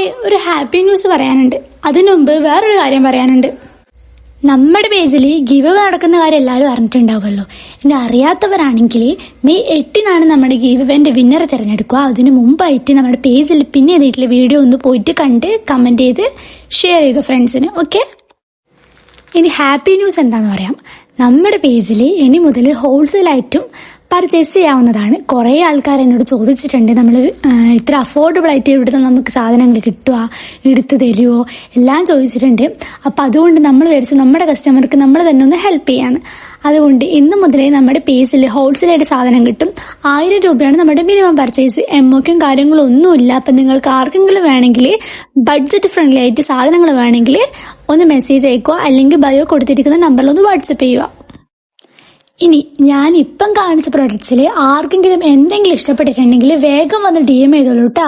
Hi, ഒരു happy news പറയാനുണ്ട്. അതിനു മുമ്പ് വേറൊരു കാര്യം പറയാനുണ്ട്. നമ്മുടെ പേജിൽ ഗിവ് നടക്കുന്ന കാര്യം എല്ലാവരും അറിഞ്ഞിട്ടുണ്ടാവുമല്ലോ. ഇനി അറിയാത്തവരാണെങ്കിൽ മെയ് 8-നാണ് നമ്മുടെ ഗിവ് എവേന്റെ വിന്നറെ തിരഞ്ഞെടുക്കുക. അതിന് മുമ്പായിട്ട് നമ്മുടെ പേജിൽ പിന്നെ ചെയ്തിട്ടുള്ള വീഡിയോ ഒന്ന് പോയിട്ട് കണ്ട് കമന്റ് ചെയ്ത് ഷെയർ ചെയ്തു ഫ്രണ്ട്സിന്. ഓക്കെ, ഇനി ഹാപ്പി ന്യൂസ് എന്താന്ന് പറയാം. നമ്മുടെ പേജിൽ ഇനി മുതൽ ഹോൾസെയിലായിട്ടും പർച്ചേസ് ചെയ്യാവുന്നതാണ്. കുറേ ആൾക്കാർ എന്നോട് ചോദിച്ചിട്ടുണ്ട്, നമ്മൾ ഇത്ര അഫോർഡബിൾ ആയിട്ട് ഇവിടുത്തെ നമുക്ക് സാധനങ്ങൾ കിട്ടുക, എടുത്തു തരുമോ എല്ലാം ചോദിച്ചിട്ടുണ്ട്. അപ്പോൾ അതുകൊണ്ട് നമ്മൾ വിചാരിച്ചു നമ്മുടെ കസ്റ്റമർക്ക് നമ്മൾ തന്നെ ഒന്ന് ഹെൽപ്പ് ചെയ്യാന്ന്. അതുകൊണ്ട് ഇന്ന് മുതലേ നമ്മുടെ പേജിൽ ഹോൾസെയിലായിട്ട് സാധനം കിട്ടും. 1000 രൂപയാണ് നമ്മുടെ മിനിമം പർച്ചേസ്. എംഒക്കും കാര്യങ്ങളും ഒന്നുമില്ല. അപ്പം നിങ്ങൾക്ക് ആർക്കെങ്കിലും വേണമെങ്കിൽ ബഡ്ജറ്റ് ഫ്രണ്ട്ലി ആയിട്ട് സാധനങ്ങൾ വേണമെങ്കിൽ ഒന്ന് മെസ്സേജ് അയക്കുക, അല്ലെങ്കിൽ ബയോ കൊടുത്തിരിക്കുന്ന നമ്പറിൽ ഒന്ന് വാട്സപ്പ് ചെയ്യുക. ഇനി ഞാൻ ഇപ്പം കാണിച്ച പ്രൊഡക്ട്സിൽ ആർക്കെങ്കിലും എന്തെങ്കിലും ഇഷ്ടപ്പെട്ടിട്ടുണ്ടെങ്കിൽ വേഗം വന്ന് DM ചെയ്തോളൂ കേട്ടോ.